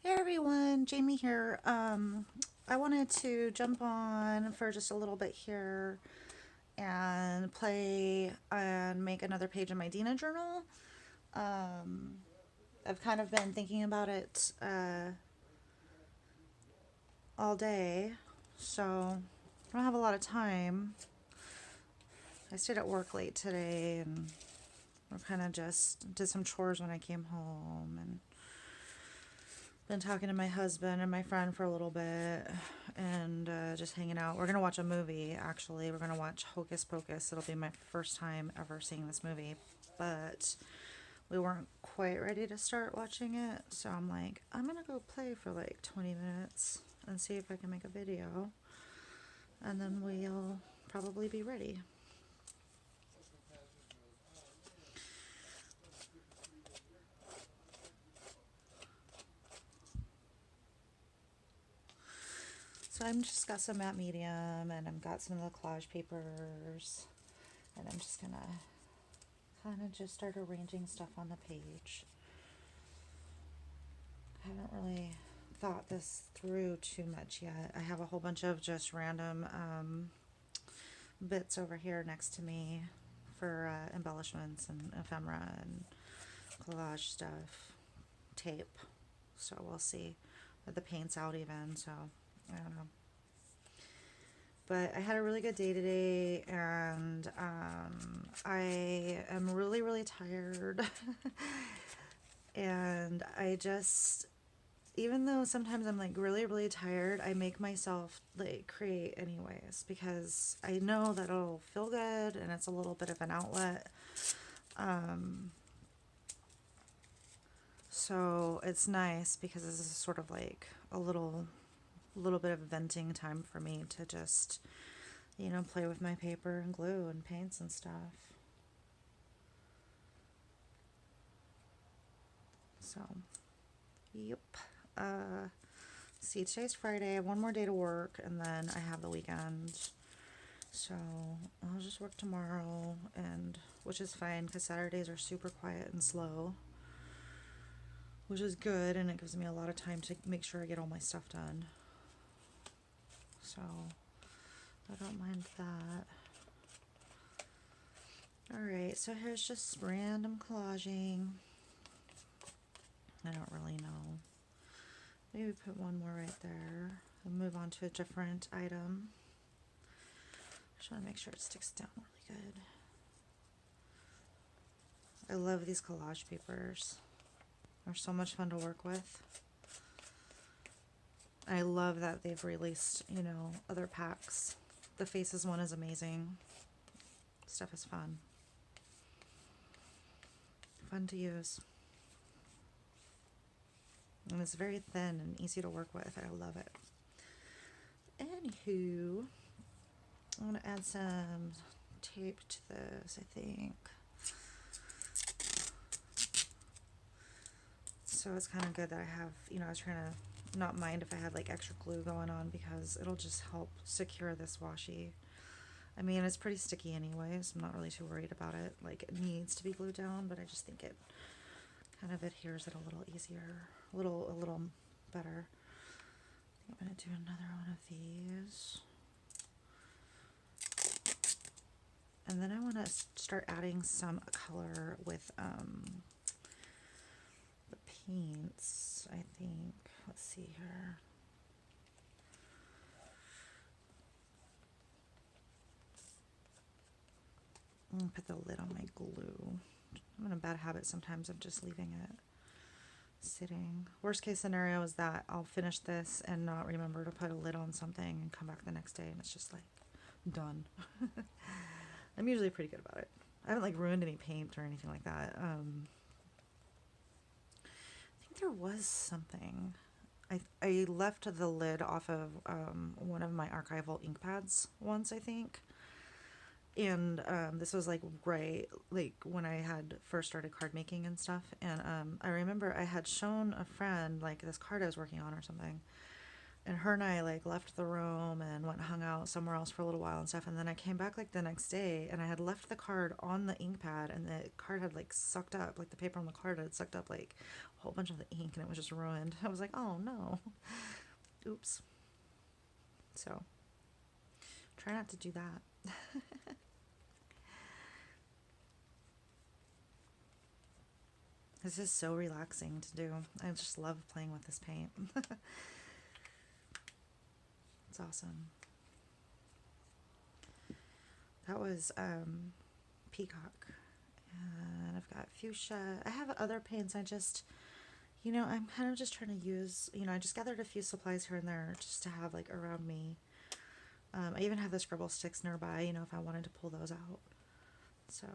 Hey everyone, Jamie here. I wanted to jump on for just a little bit here and play and make another page in my Dina journal. Um, I've kind of been thinking about it all day, so I don't have a lot of time. I stayed at work late today and I kind of just did some chores when I came home and been talking to my husband and my friend for a little bit and just hanging out. We're going to watch a movie, actually. We're going to watch Hocus Pocus. It'll be my first time ever seeing this movie, but we weren't quite ready to start watching it. So I'm like, I'm going to go play for like 20 minutes and see if I can make a video, and then we'll probably be ready. So I'm just got some matte medium and I've got some of the collage papers, and I'm just gonna kind of just start arranging stuff on the page. I haven't really thought this through too much yet. I have a whole bunch of just random bits over here next to me for embellishments and ephemera and collage stuff, tape. So we'll see. The paint's out even, so I don't know. But I had a really good day today, and I am really, really tired. And I just, even though sometimes I'm like really, really tired, I make myself like create anyways because I know that it'll feel good and it's a little bit of an outlet. Um, so it's nice because this is sort of like a little bit of venting time for me to just, play with my paper and glue and paints and stuff. So, yep. See, today's Friday. I have one more day to work, and then I have the weekend. So I'll just work tomorrow, and which is fine because Saturdays are super quiet and slow, which is good, and it gives me a lot of time to make sure I get all my stuff done. So I don't mind that. Alright, so here's just random collaging. I don't really know. Maybe put one more right there and move on to a different item. Just want to make sure it sticks down really good. I love these collage papers. They're so much fun to work with. I love that they've released, other packs. The Faces one is amazing. Stuff is fun. Fun to use. And it's very thin and easy to work with. I love it. Anywho, I'm going to add some tape to this, I think. So it's kind of good that I have, I was trying to not mind if I had like extra glue going on because it'll just help secure this washi. I mean, it's pretty sticky anyways. I'm not really too worried about it. Like, it needs to be glued down, but I just think it kind of adheres it a little easier, a little better. I think I'm going to do another one of these. And then I want to start adding some color with the paints, I think. Let's see here. I'm going to put the lid on my glue. I'm in a bad habit sometimes of just leaving it sitting. Worst case scenario is that I'll finish this and not remember to put a lid on something and come back the next day and it's just like done. I'm usually pretty good about it. I haven't like ruined any paint or anything like that. I think there was something. I left the lid off of one of my archival ink pads once, I think. And this was like right like when I had first started card making and stuff. And I remember I had shown a friend like this card I was working on or something, and her and I like left the room and went and hung out somewhere else for a little while and stuff. And then I came back like the next day and I had left the card on the ink pad and the card had like sucked up, like the paper on the card had sucked up like a whole bunch of the ink and it was just ruined. I was like, oh no. Oops. So try not to do that. This is so relaxing to do. I just love playing with this paint. It's awesome. That was peacock. And I've got fuchsia. I have other paints. I just, I'm kind of just trying to use, I just gathered a few supplies here and there just to have like around me. I even have the scribble sticks nearby, if I wanted to pull those out. So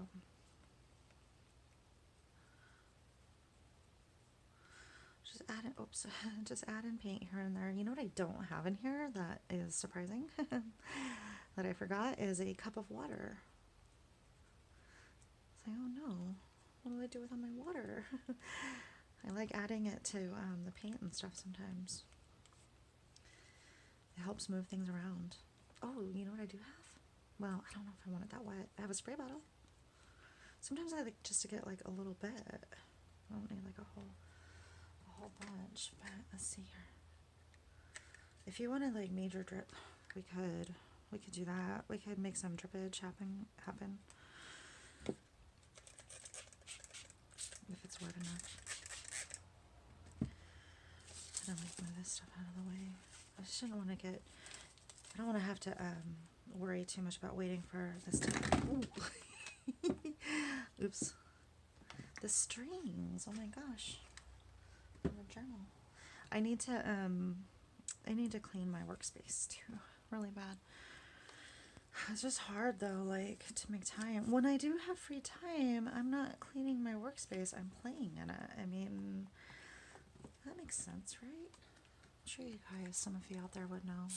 just add in paint here and there. You know what I don't have in here that is surprising that I forgot is a cup of water. It's like, oh no, what do I do with all my water? I like adding it to the paint and stuff sometimes. It helps move things around. Oh, you know what I do have? Well, I don't know if I want it that wet. I have a spray bottle. Sometimes I like just to get like a little bit. I don't need like a whole bunch, but let's see here. If you wanted like major drip, we could do that. We could make some drippage happen if it's wet enough. I don't like move this stuff out of the way. I just don't want to have to worry too much about waiting for this to oops, the strings, oh my gosh. The journal. I need to clean my workspace too, really bad. It's just hard though, like to make time. When I do have free time, I'm not cleaning my workspace, I'm playing in it. I mean, that makes sense, right? I'm sure you guys, some of you out there would know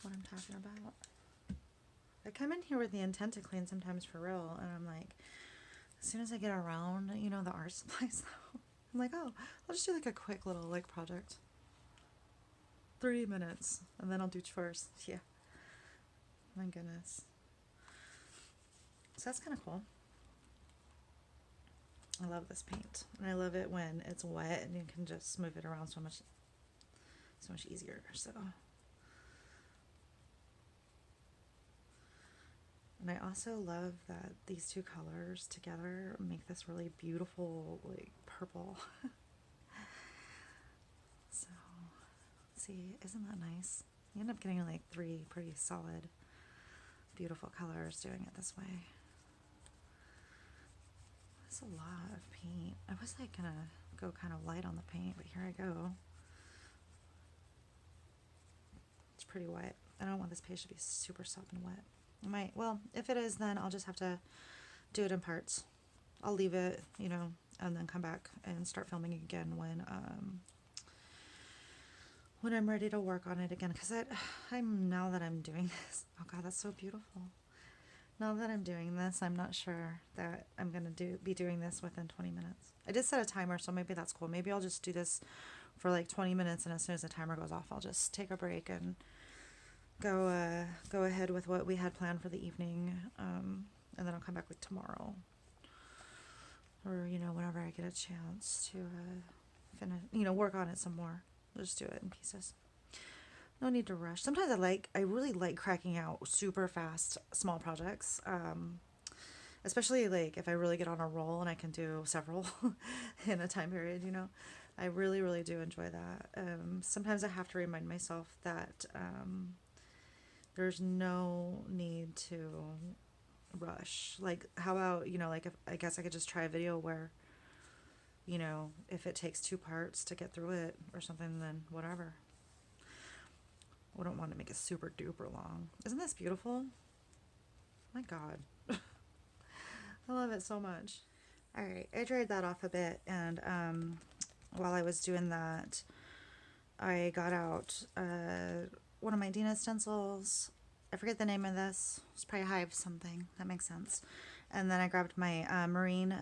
what I'm talking about. I come in here with the intent to clean sometimes for real, and I'm like, as soon as I get around, the art supplies though, I'm like, oh, I'll just do like a quick little like project. 30 minutes, and then I'll do chores. Yeah. My goodness. So that's kind of cool. I love this paint. And I love it when it's wet and you can just move it around so much easier. So. And I also love that these two colors together make this really beautiful, like, purple. So, see, isn't that nice? You end up getting like 3 pretty solid, beautiful colors doing it this way. That's a lot of paint. I was like gonna go kind of light on the paint, but here I go. It's pretty wet. I don't want this page to be super soft and wet. Well, if it is, then I'll just have to do it in parts. I'll leave it, and then come back and start filming again when I'm ready to work on it again. Because now that I'm doing this, oh God, that's so beautiful. Now that I'm doing this, I'm not sure that I'm gonna be doing this within 20 minutes. I did set a timer, so maybe that's cool. Maybe I'll just do this for like 20 minutes, and as soon as the timer goes off, I'll just take a break and go ahead with what we had planned for the evening, and then I'll come back like tomorrow, or whenever I get a chance to finish, work on it some more. I'll just do it in pieces. No need to rush. Sometimes I really like cracking out super fast small projects, especially like if I really get on a roll and I can do several in a time period. I really, really do enjoy that. Sometimes I have to remind myself that there's no need to rush. Like, how about, like, if I guess I could just try a video where, if it takes 2 parts to get through it or something, then whatever. I don't want to make it super duper long. Isn't this beautiful? My God. I love it so much. All right, I dried that off a bit, and while I was doing that, I got out one of my Dina stencils. I forget the name of this. It's probably Hive something. That makes sense. And then I grabbed my marine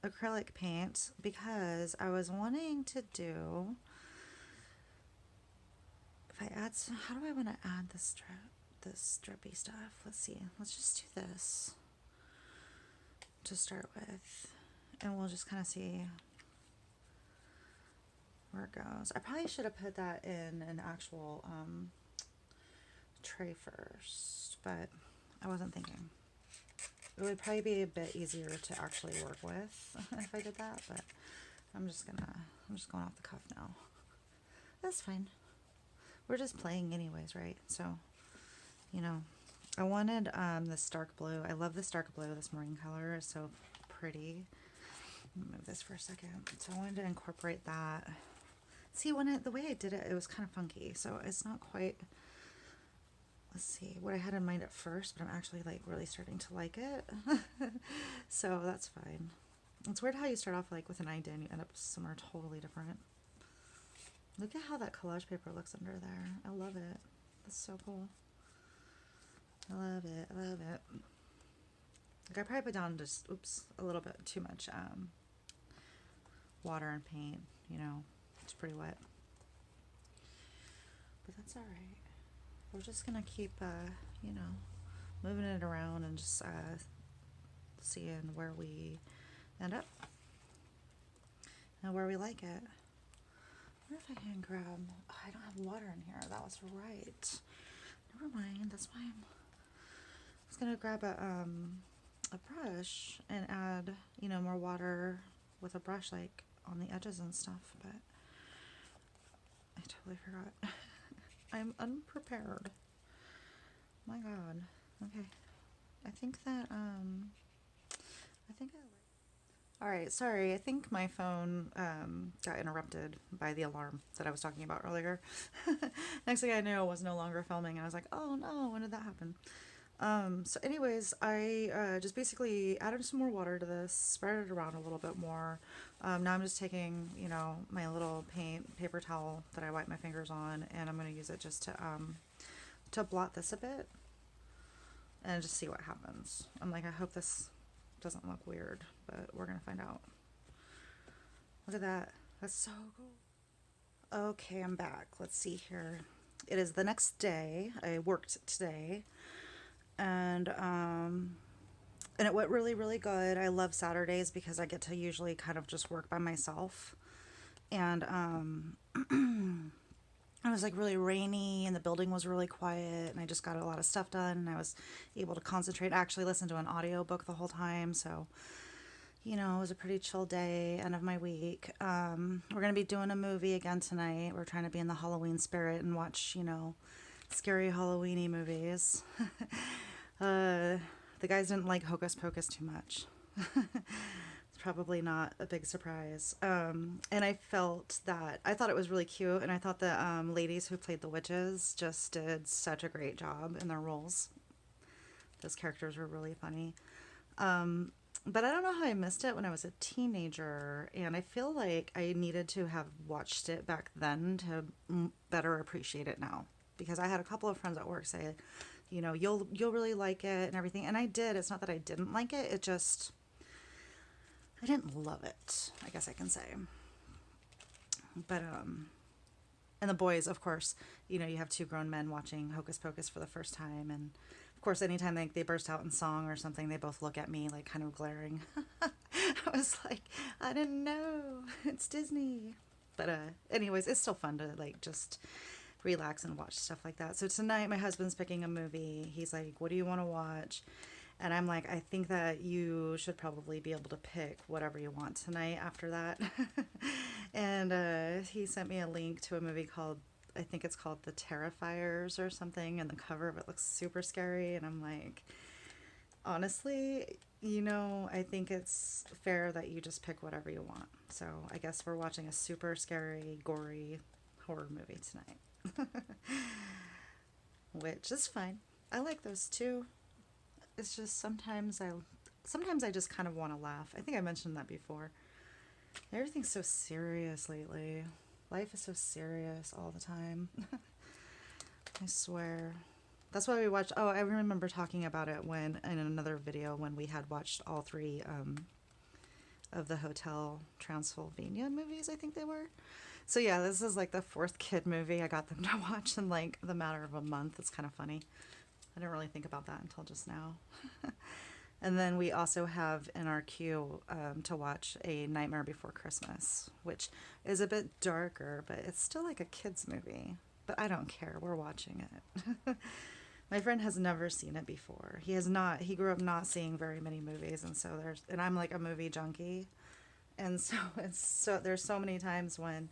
acrylic paint because I was wanting to do I add some, how do I want to add this drippy stuff? Let's see. Let's just do this to start with, and we'll just kind of see where it goes. I probably should have put that in an actual tray first, but I wasn't thinking. It would probably be a bit easier to actually work with if I did that, but I'm just going off the cuff now. That's fine. We're just playing anyways, right? So, you know, I wanted this dark blue. I love this dark blue. This marine color is so pretty. Let me move this for a second. So I wanted to incorporate that. See, the way I did it, it was kind of funky. So it's not quite, let's see, what I had in mind at first, but I'm actually like really starting to like it. So that's fine. It's weird how you start off like with an idea and you end up somewhere totally different. Look at how that collage paper looks under there. I love it. That's so cool. I love it. I love it. Like I probably put down just, oops, a little bit too much water and paint, you know. It's pretty wet. But that's all right. We're just going to keep, you know, moving it around and just seeing where we end up and where we like it. I wonder if I can grab, oh, I don't have water in here. That was right. Never mind. That's fine. I was going to grab a brush and add, you know, more water with a brush like on the edges and stuff, but I totally forgot. I'm unprepared. My God. Okay. I think that, all right, sorry. I think my phone got interrupted by the alarm that I was talking about earlier. Next thing I knew, it was no longer filming, and I was like, oh no, when did that happen? So anyways, I just basically added some more water to this, spread it around a little bit more. Now I'm just taking, you know, my little paper towel that I wipe my fingers on, and I'm going to use it just to blot this a bit and just see what happens. I'm like, I hope this doesn't look weird, but we're going to find out. Look at that. That's so cool. Okay, I'm back. Let's see here. It is the next day. I worked today. And it went really, really good. I love Saturdays because I get to usually kind of just work by myself. And it was like really rainy and the building was really quiet and I just got a lot of stuff done and I was able to concentrate. I actually listened to an audiobook the whole time. So, you know, it was a pretty chill day, end of my week. We're going to be doing a movie again tonight. We're trying to be in the Halloween spirit and watch, you know, scary Halloween-y movies. The guys didn't like Hocus Pocus too much. It's probably not a big surprise. And I thought it was really cute, and I thought the ladies who played the witches just did such a great job in their roles. Those characters were really funny. But I don't know how I missed it when I was a teenager, and I feel like I needed to have watched it back then to better appreciate it now. Because I had a couple of friends at work say, you know, you'll really like it and everything. And I did. It's not that I didn't like it. It just, I didn't love it, I guess I can say. But, and the boys, of course, you know, you have two grown men watching Hocus Pocus for the first time. And of course, anytime they burst out in song or something, they both look at me like kind of glaring. I was like, I didn't know. It's Disney. But anyways, it's still fun to like just relax and watch stuff like that. So tonight my husband's picking a movie. He's like, what do you want to watch? And I'm like, I think that you should probably be able to pick whatever you want tonight after that. And he sent me a link to a movie called, I think it's called The Terrifiers or something, and the cover of it looks super scary. And I'm like, honestly, you know, I think it's fair that you just pick whatever you want. So I guess we're watching a super scary, gory horror movie tonight. Which is fine. I like those too. It's just sometimes I just kind of want to laugh. I think I mentioned that before. Everything's so serious lately. Life is so serious all the time. I swear. That's why we watched, oh, I remember talking about it when in another video when we had watched all three of the Hotel Transylvania movies, I think they were. So yeah, this is like the fourth kid movie I got them to watch in like the matter of a month. It's kind of funny. I didn't really think about that until just now. And then we also have in our queue to watch A Nightmare Before Christmas, which is a bit darker, but it's still like a kid's movie. But I don't care. We're watching it. My friend has never seen it before. He has not. He grew up not seeing very many movies, and so I'm like a movie junkie, and so there's so many times when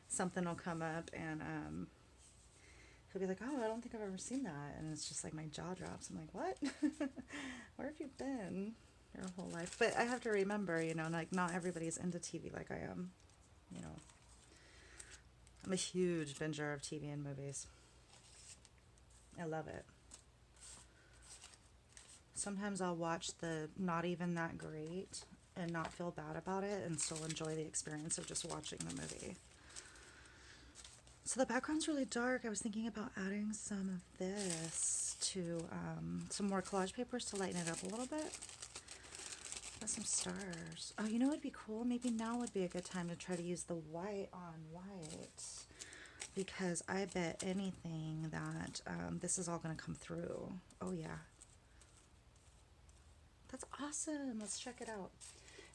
something will come up and he'll be like, "Oh, I don't think I've ever seen that," and it's just like my jaw drops. I'm like, "What? Where have you been your whole life?" But I have to remember, like not everybody's into TV like I am. You know, I'm a huge binger of TV and movies. I love it. Sometimes I'll watch the not even that great and not feel bad about it and still enjoy the experience of just watching the movie. So the background's really dark. I was thinking about adding some of this to some more collage papers to lighten it up a little bit. Got some stars. Oh, you know what would be cool? Maybe now would be a good time to try to use the white on white, because I bet anything that this is all going to come through. Oh yeah. That's awesome. Let's check it out.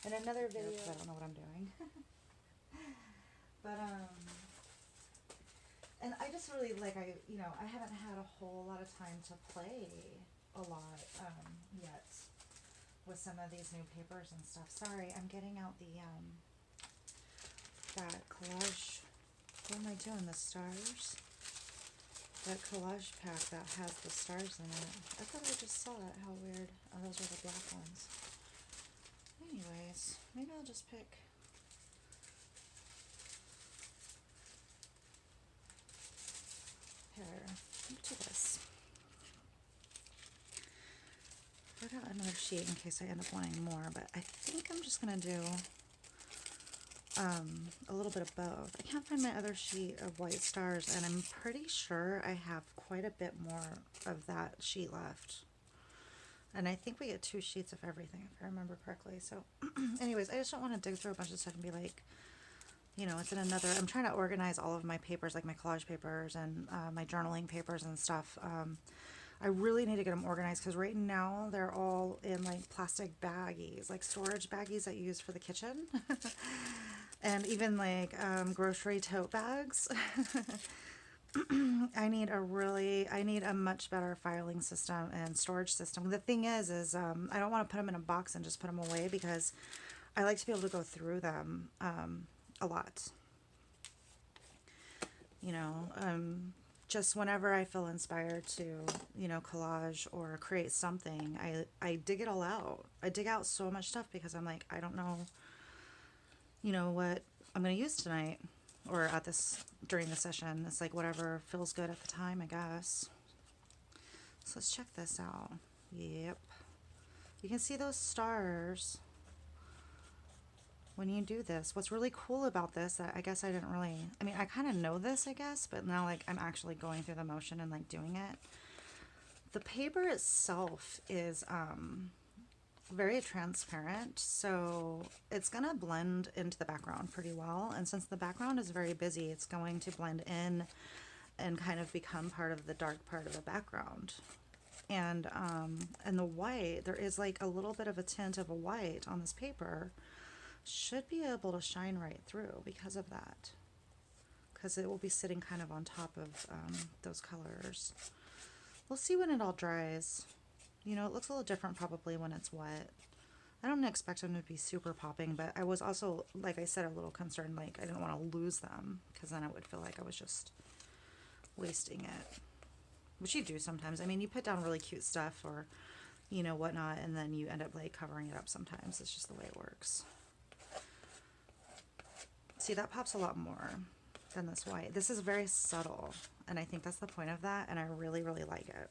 In another video, I don't know what I'm doing. But and I just really like, I haven't had a whole lot of time to play a lot yet with some of these new papers and stuff. Sorry, I'm getting out the that collage. What am I doing? The stars? That collage pack that has the stars in it. I thought I just saw it. How weird. Oh, those are the black ones. Anyways, maybe I'll just pick. Here, let me do this. I got another sheet in case I end up wanting more, but I think I'm just going to do a little bit of both. I can't find my other sheet of white stars, and I'm pretty sure I have quite a bit more of that sheet left. And I think we get 2 sheets of everything, if I remember correctly. So anyways, I just don't want to dig through a bunch of stuff and be like, it's in another. I'm trying to organize all of my papers, like my collage papers and my journaling papers and stuff. I really need to get them organized, because right now they're all in like plastic baggies, like storage baggies that you use for the kitchen. And even like grocery tote bags. I need a much better filing system and storage system. The thing is I don't want to put them in a box and just put them away, because I like to be able to go through them a lot. Just whenever I feel inspired to, collage or create something, I dig it all out. I dig out so much stuff, because I'm like, I don't know, what I'm going to use tonight or during the session. It's like whatever feels good at the time, I guess. So let's check this out. Yep. You can see those stars when you do this. What's really cool about this, that I guess I didn't really, I kind of know this, I guess, but now like I'm actually going through the motion and like doing it. The paper itself is very transparent, so it's gonna blend into the background pretty well, and since the background is very busy, it's going to blend in and kind of become part of the dark part of the background. And the white, there is like a little bit of a tint of a white on this paper, should be able to shine right through because of that, because it will be sitting kind of on top of those colors. We'll see when it all dries. It looks a little different probably when it's wet. I don't expect them to be super popping, but I was also, like I said, a little concerned, like I didn't want to lose them, because then I would feel like I was just wasting it, which you do sometimes. You put down really cute stuff or, whatnot, and then you end up like covering it up sometimes. It's just the way it works. See, that pops a lot more than this white. This is very subtle, and I think that's the point of that, and I really, really like it.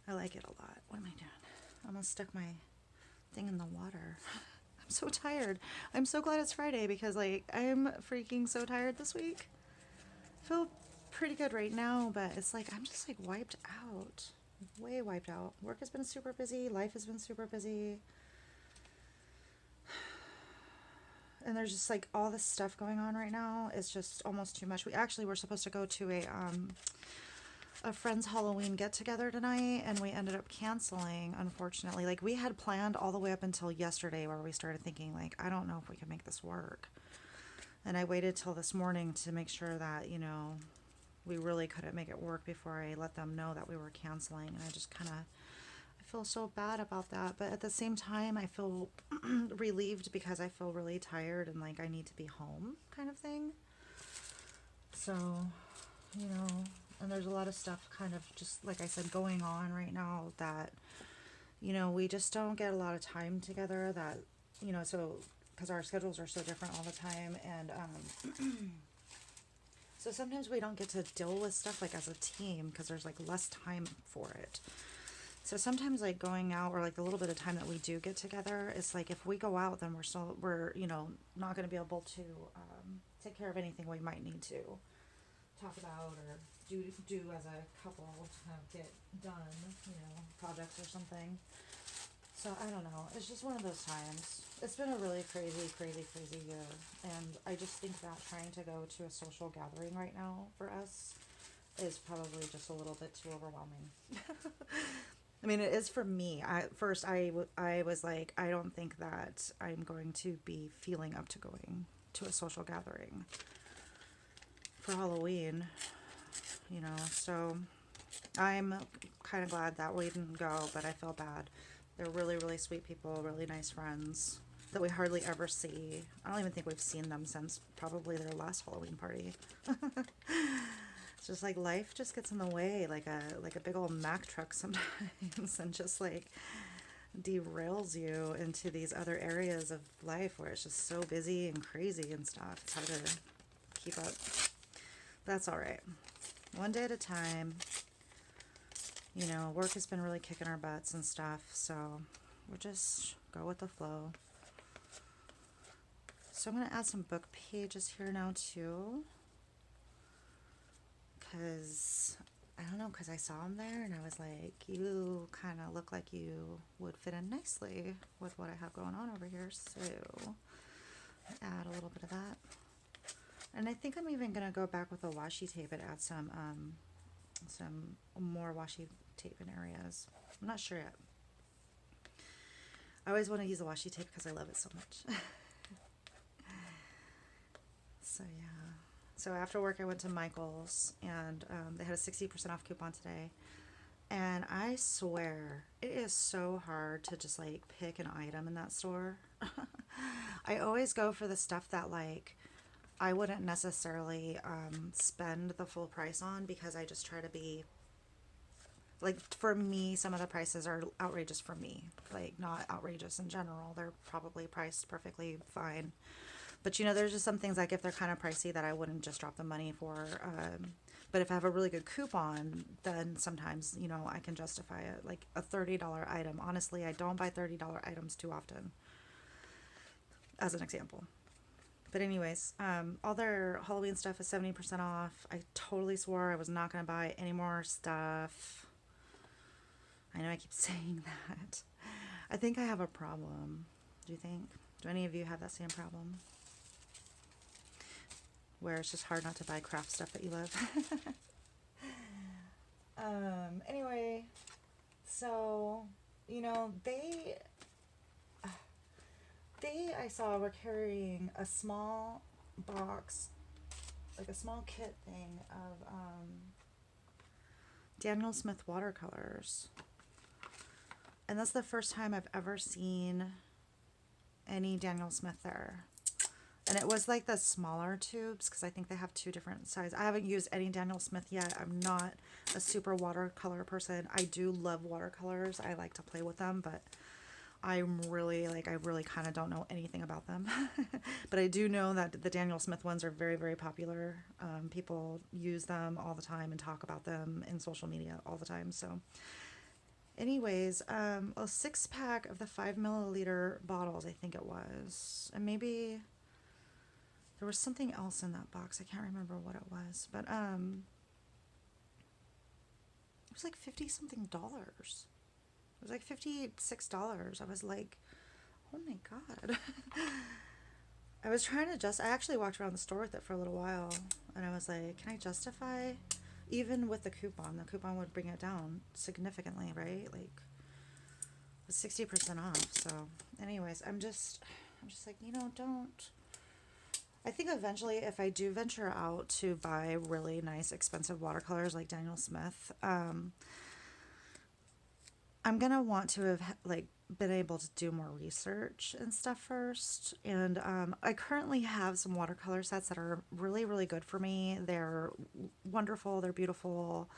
I like it a lot. What am I doing? I almost stuck my thing in the water. I'm so tired. I'm so glad it's Friday, because like I'm freaking so tired this week. I feel pretty good right now, but it's like I'm just like wiped out. Way wiped out. Work has been super busy. Life has been super busy. And there's just like all this stuff going on right now. It's just almost too much. We actually were supposed to go to a friend's Halloween get together tonight, and we ended up canceling, unfortunately. Like, we had planned all the way up until yesterday where we started thinking, like, I don't know if we can make this work. And I waited till this morning to make sure that, you know, we really couldn't make it work before I let them know that we were canceling. And I just kind of, I feel so bad about that. But at the same time, I feel relieved because I feel really tired and like I need to be home kind of thing. So, you know, and there's a lot of stuff kind of just, like I said, going on right now that, you know, we just don't get a lot of time together that, you know, so, because our schedules are so different all the time. And, so sometimes we don't get to deal with stuff like as a team because there's like less time for it. So sometimes like going out or like the little bit of time that we do get together, it's like if we go out, then we're you know, not going to be able to take care of anything we might need to talk about or do as a couple to kind of get done, you know, projects or something. So I don't know. It's just one of those times. It's been a really crazy year. And I just think that trying to go to a social gathering right now for us is probably just a little bit too overwhelming. I mean, it is for me. I was like, I don't think that I'm going to be feeling up to going to a social gathering for Halloween, you know. So I'm kind of glad that we didn't go, but I feel bad. They're really sweet people, really nice friends that we hardly ever see. I don't even think we've seen them since probably their last Halloween party. It's just like life just gets in the way like a big old Mack truck sometimes and just like derails you into these other areas of life where it's just so busy and crazy and stuff. It's hard to keep up. That's all right. One day at a time. You know, work has been really kicking our butts and stuff, so we'll just go with the flow. So I'm going to add some book pages here now too, because I don't know, because I saw them there and I was like, you kind of look like you would fit in nicely with what I have going on over here, so add a little bit of that. And I think I'm even going to go back with the washi tape and add some more washi tape in areas. I'm not sure yet. I always want to use the washi tape because I love it so much. So yeah. So after work I went to Michael's and they had a 60% off coupon today. And I swear it is so hard to just like pick an item in that store. I always go for the stuff that like I wouldn't necessarily spend the full price on because I just try to be, like, for me, some of the prices are outrageous for me. Like, not outrageous in general. They're probably priced perfectly fine. But, you know, there's just some things, like, if they're kind of pricey that I wouldn't just drop the money for. But if I have a really good coupon, then sometimes, you know, I can justify it. Like, a $30 item. Honestly, I don't buy $30 items too often, as an example. But anyways, all their Halloween stuff is 70% off. I totally swore I was not going to buy any more stuff. I know I keep saying that. I think I have a problem. Do you think? Do any of you have that same problem? Where it's just hard not to buy craft stuff that you love. Anyway, so, you know, I saw were carrying a small box, like a small kit thing of Daniel Smith watercolors. And that's the first time I've ever seen any Daniel Smith there. And it was like the smaller tubes because I think they have two different sizes. I haven't used any Daniel Smith yet. I'm not a super watercolor person. I do love watercolors. I like to play with them, but I really kind of don't know anything about them. But I do know that the Daniel Smith ones are very popular. People use them all the time and talk about them in social media all the time. So anyways, a 6-pack of the 5 milliliter bottles, I think it was. And maybe there was something else in that box. I can't remember what it was. But it was like $50-something. It was like $56. I was like, oh my God. I was trying to I actually walked around the store with it for a little while, and I was like, can I justify, even with the coupon would bring it down significantly, right? Like, 60% off. So anyways, I'm just like, don't. I think eventually, if I do venture out to buy really nice, expensive watercolors like Daniel Smith, I'm gonna want to have like been able to do more research and stuff first. And I currently have some watercolor sets that are really, really good for me. They're wonderful. They're beautiful.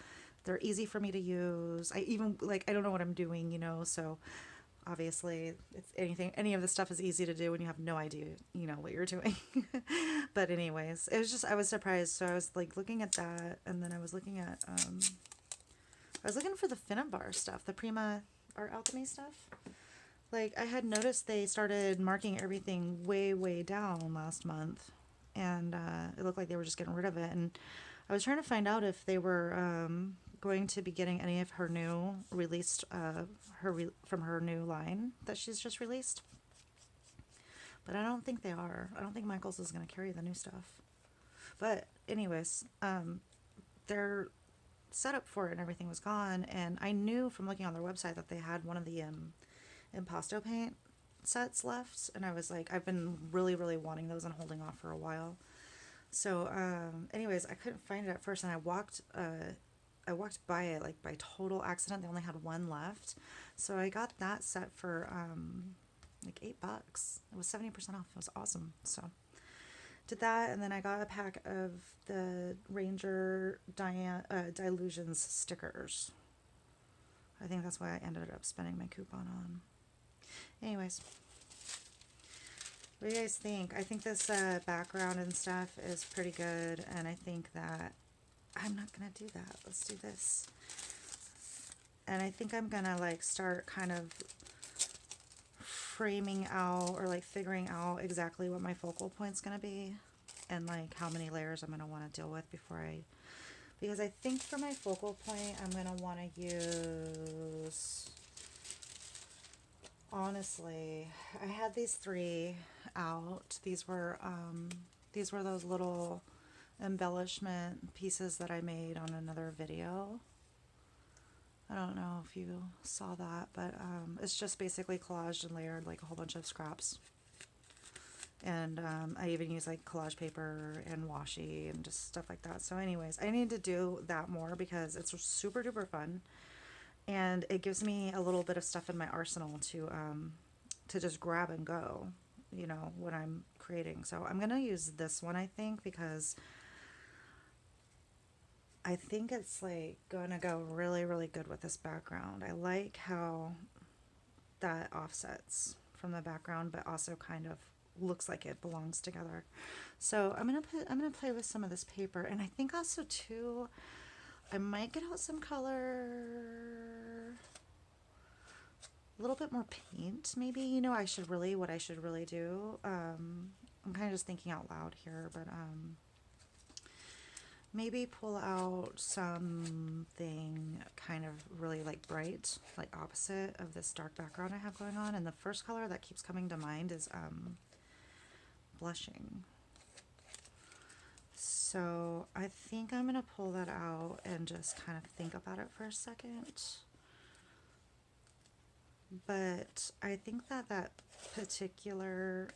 They're easy for me to use. I even like I don't know what I'm doing, so obviously it's any of this stuff is easy to do when you have no idea what you're doing. But anyways, it was just I was surprised. So I was like looking at that, and then I was looking at I was looking for the Finnabar stuff, the Prima Art Alchemy stuff. Like, I had noticed they started marking everything way, way down last month, and it looked like they were just getting rid of it. And I was trying to find out if they were going to be getting any of her new released, from her new line that she's just released. But I don't think they are. I don't think Michaels is going to carry the new stuff. But anyways, their setup for it and everything was gone, and I knew from looking on their website that they had one of the impasto paint sets left, and I was like, I've been really, really wanting those and holding off for a while. So anyways, I couldn't find it at first, and I walked by it like by total accident. They only had one left, so I got that set for like $8. It was 70% off. It was awesome. So did that, and then I got a pack of the Ranger Dilutions stickers. I think that's why I ended up spending my coupon on. Anyways, what do you guys think? I think this background and stuff is pretty good, and I think that I'm not gonna do that. Let's do this. And I think I'm gonna like start kind of framing out or like figuring out exactly what my focal point's gonna be and like how many layers I'm gonna want to deal with because I think for my focal point I'm gonna want to use, honestly, I had these 3 out. These were those little embellishment pieces that I made on another video. I don't know if you saw that, but it's just basically collaged and layered like a whole bunch of scraps. And I even use like collage paper and washi and just stuff like that. So anyways, I need to do that more because it's super duper fun. And it gives me a little bit of stuff in my arsenal to just grab and go, when I'm creating. So I'm going to use this one, I think, because I think it's like going to go really, really good with this background. I like how that offsets from the background, but also kind of looks like it belongs together. So I'm gonna play with some of this paper, and I think also too, I might get out some color, a little bit more paint, maybe. What I should really do. I'm kind of just thinking out loud here, but maybe pull out something kind of really like bright, like opposite of this dark background I have going on. And the first color that keeps coming to mind is blushing. So I think I'm gonna pull that out and just kind of think about it for a second. But I think that that particular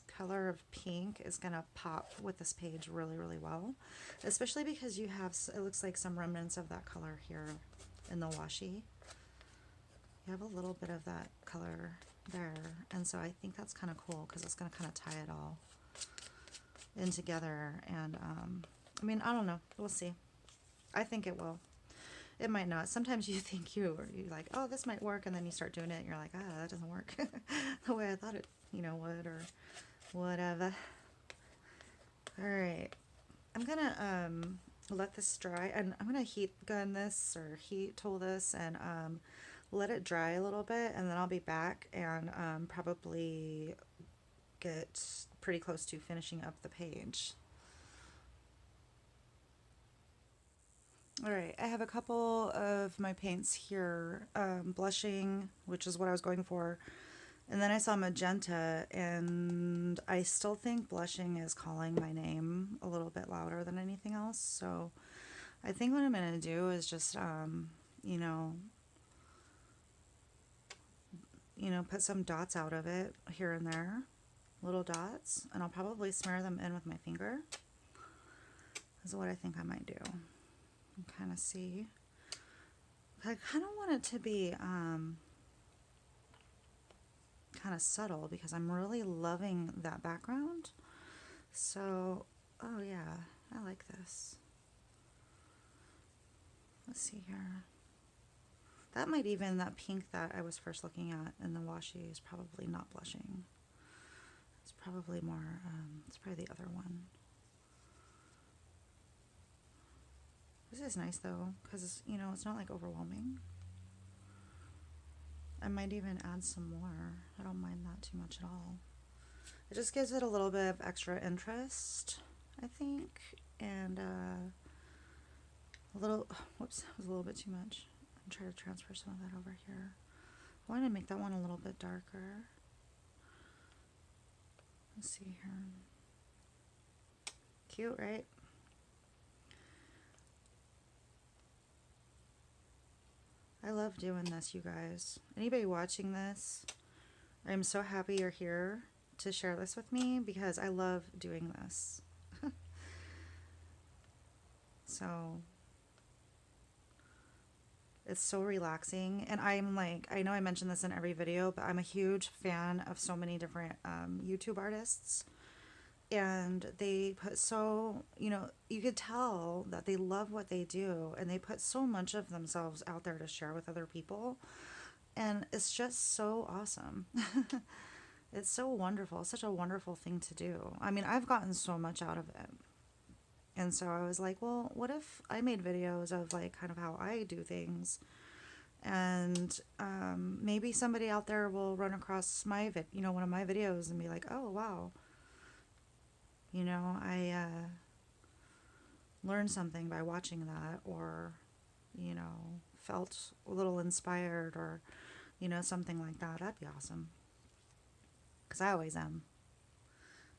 color of pink is gonna pop with this page really, really well, especially because you have, it looks like some remnants of that color here in the washi. You have a little bit of that color there, and so I think that's kind of cool because it's going to kind of tie it all in together. And I mean, I don't know, we'll see. I think it will. It might not. Sometimes you think you're like, oh, this might work, and then you start doing it and you're like, ah, that doesn't work the way I thought it would, or whatever. All right, I'm gonna let this dry, and I'm gonna heat gun this or heat tool this and let it dry a little bit, and then I'll be back and probably get pretty close to finishing up the page. Alright, I have a couple of my paints here, blushing, which is what I was going for, And then I saw magenta, and I still think blushing is calling my name a little bit louder than anything else. So I think what I'm going to do is just, you know, put some dots out of it here and there, little dots, and I'll probably smear them in with my finger. Is what I think I might do. And kind of see. I kind of want it to be kind of subtle because I'm really loving that background. So, oh yeah, I like this. Let's see here. That might even, that pink that I was first looking at in the washi is probably not blushing. It's probably more, it's probably the other one. This is nice though, because, you know, it's not like overwhelming. I might even add some more. I don't mind that too much at all. It just gives it a little bit of extra interest, I think. And a little, whoops, that was a little bit too much. I'm trying to transfer some of that over here. I want to make that one a little bit darker. Let's see here. Cute, right? I love doing this, you guys. Anybody watching this, I'm so happy you're here to share this with me because I love doing this. So it's so relaxing, and I'm like, I know I mentioned this in every video, but I'm a huge fan of so many different YouTube artists, and they put so, you know, you could tell that they love what they do, and they put so much of themselves out there to share with other people, and it's just so awesome. It's so wonderful. It's such a wonderful thing to do. I mean, I've gotten so much out of it. And so I was like, well, what if I made videos of like kind of how I do things, and maybe somebody out there will run across my one of my videos and be like, oh wow, you know, I learned something by watching that, or you know, felt a little inspired, or you know, something like that. That'd be awesome, because I always am.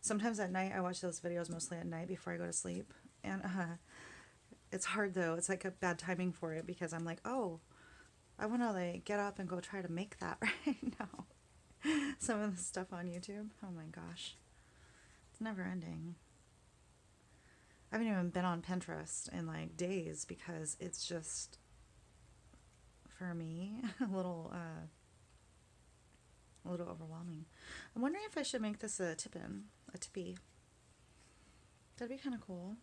Sometimes at night I watch those videos, mostly at night before I go to sleep. And it's hard though. It's like a bad timing for it because I'm like, oh, I want to like get up and go try to make that right now. Some of the stuff on YouTube. Oh my gosh. It's never ending. I haven't even been on Pinterest in like days because it's just, for me, a little overwhelming. I'm wondering if I should make this a tippy. That'd be kind of cool.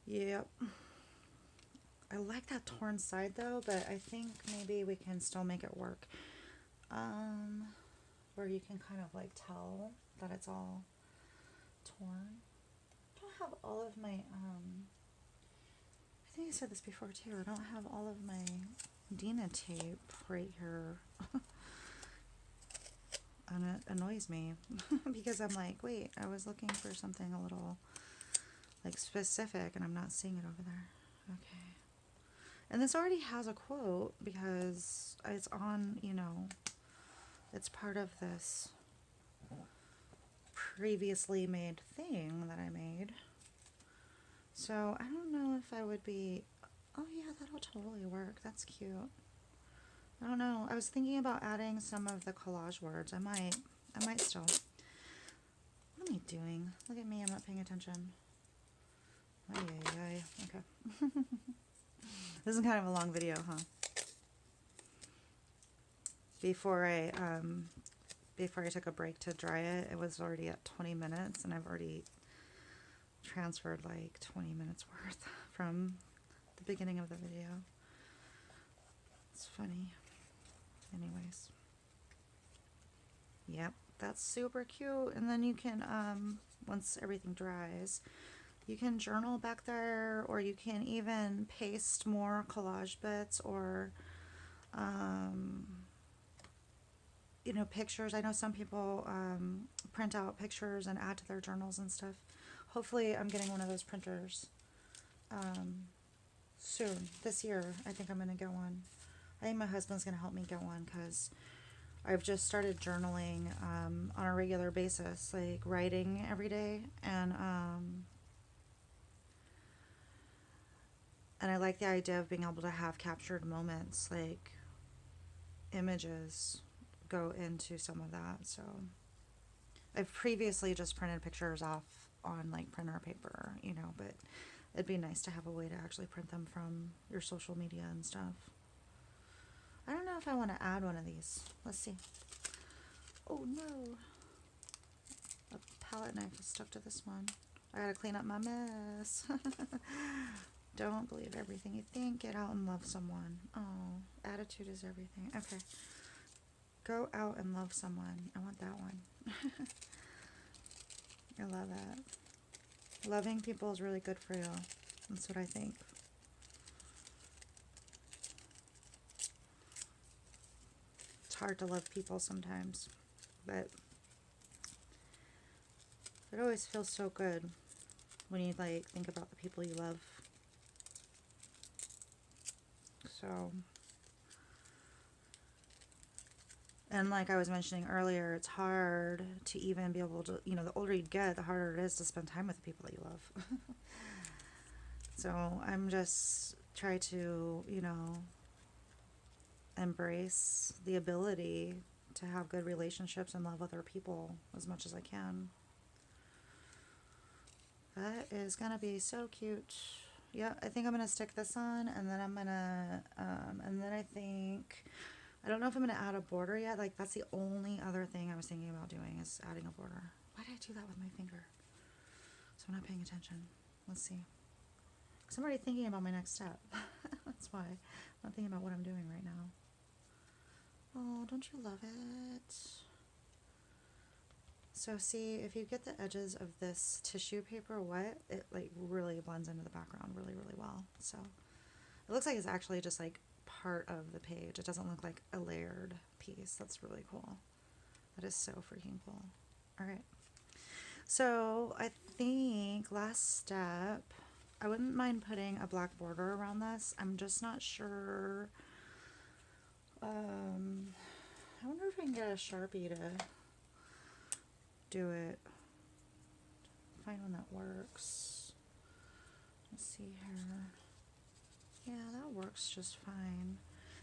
Yep. I like that torn side though, but I think maybe we can still make it work. Where you can kind of like tell that it's all torn. I don't have all of my, I think I said this before too, I don't have all of my Dina tape right here. And it annoys me because I'm like, wait, I was looking for something a little like specific and I'm not seeing it over there. Okay. And this already has a quote because it's on, you know, it's part of this previously made thing that I made. So I don't know if I would be, oh yeah, that'll totally work. That's cute. I don't know. I was thinking about adding some of the collage words. I might still. What am I doing? Look at me, I'm not paying attention. Okay. This is kind of a long video, huh? Before I took a break to dry it, it was already at 20 minutes, and I've already transferred like 20 minutes worth from the beginning of the video. It's funny. Anyways. Yep, that's super cute. And then you can, once everything dries, you can journal back there, or you can even paste more collage bits, or you know, pictures. I know some people print out pictures and add to their journals and stuff. Hopefully I'm getting one of those printers soon. This year I think I'm going to get one. I think my husband's going to help me get one because I've just started journaling on a regular basis, like writing every day. And I like the idea of being able to have captured moments, like images go into some of that. So I've previously just printed pictures off on like printer paper, but it'd be nice to have a way to actually print them from your social media and stuff. I don't know if I want to add one of these. Let's see. Oh no. A palette knife is stuck to this one. I gotta clean up my mess. Don't believe everything you think. Get out and love someone. Oh, attitude is everything. Okay. Go out and love someone. I want that one. I love that. Loving people is really good for you. That's what I think. It's hard to love people sometimes, but it always feels so good when you like think about the people you love. So, and like I was mentioning earlier, it's hard to even be able to, the older you get, the harder it is to spend time with the people that you love. So I'm just trying to, embrace the ability to have good relationships and love other people as much as I can. That is going to be so cute. Yeah, I think I'm going to stick this on, and then I'm going to, and then I think, I don't know if I'm going to add a border yet. Like, that's the only other thing I was thinking about doing is adding a border. Why did I do that with my finger? So I'm not paying attention. Let's see. Because I'm already thinking about my next step. That's why. I'm not thinking about what I'm doing right now. Oh, don't you love it? So see, if you get the edges of this tissue paper wet, it like really blends into the background really, really well. So it looks like it's actually just like part of the page. It doesn't look like a layered piece. That's really cool. That is so freaking cool. All right. So I think last step, I wouldn't mind putting a black border around this. I'm just not sure. I wonder if I can get a Sharpie to do it. Find one that works. Let's see here. Yeah, that works just fine.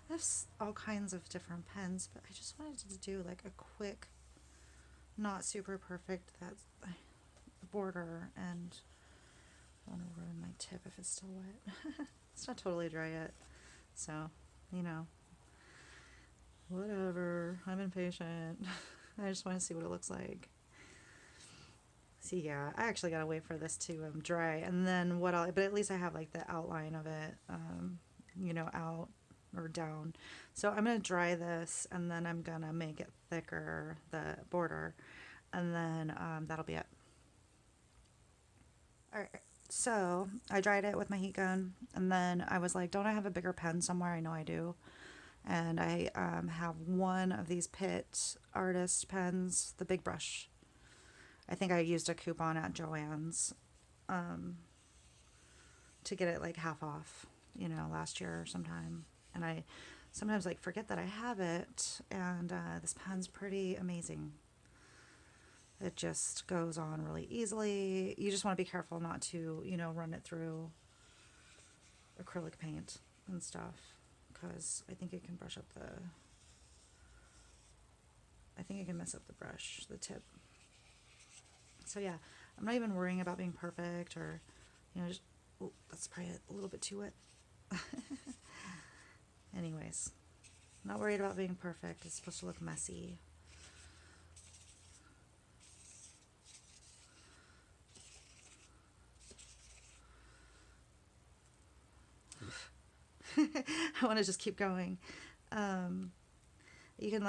I have all kinds of different pens, but I just wanted to do like a quick, not super perfect border, and I don't want to ruin my tip if it's still wet. It's not totally dry yet, so whatever. I'm impatient. I just want to see what it looks like. See, yeah, I actually gotta wait for this to dry, and then but at least I have like the outline of it, out or down. So I'm gonna dry this, and then I'm gonna make it thicker, the border, and then that'll be it. All right. So I dried it with my heat gun, and then I was like, don't I have a bigger pen somewhere? I know I do. And I have one of these Pitt artist pens, the big brush. I think I used a coupon at Joann's to get it like half off, last year or sometime. And I sometimes like forget that I have it, and this pen's pretty amazing. It just goes on really easily. You just want to be careful not to, run it through acrylic paint and stuff, because I think it can mess up the brush, the tip. So yeah, I'm not even worrying about being perfect or, that's probably a little bit too wet. Anyways, not worried about being perfect. It's supposed to look messy. I want to just keep going. You can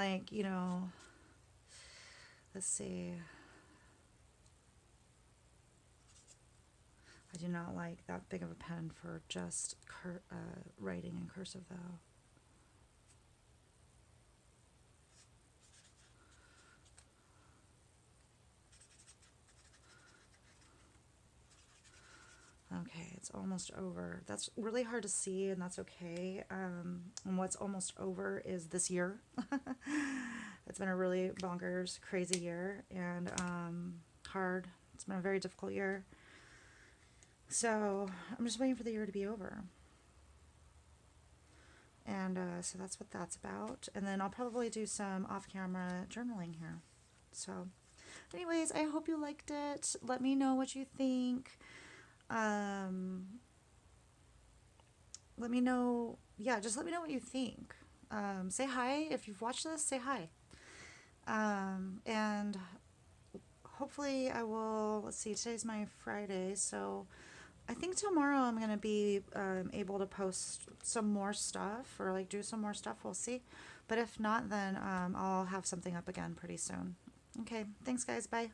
let's see. I do not like that big of a pen for just writing in cursive though. Okay, it's almost over. That's really hard to see, and that's okay. And what's almost over is this year. It's been a really bonkers, crazy year, and hard. It's been a very difficult year. So I'm just waiting for the year to be over. And so that's what that's about. And then I'll probably do some off-camera journaling here. So anyways, I hope you liked it. Let me know what you think. Let me know, yeah, just let me know what you think. Say hi. If you've watched this, say hi. And hopefully I will, let's see, today's my Friday, so I think tomorrow I'm going to be able to post some more stuff, or like do some more stuff. We'll see. But if not, then I'll have something up again pretty soon. Okay, thanks guys. Bye.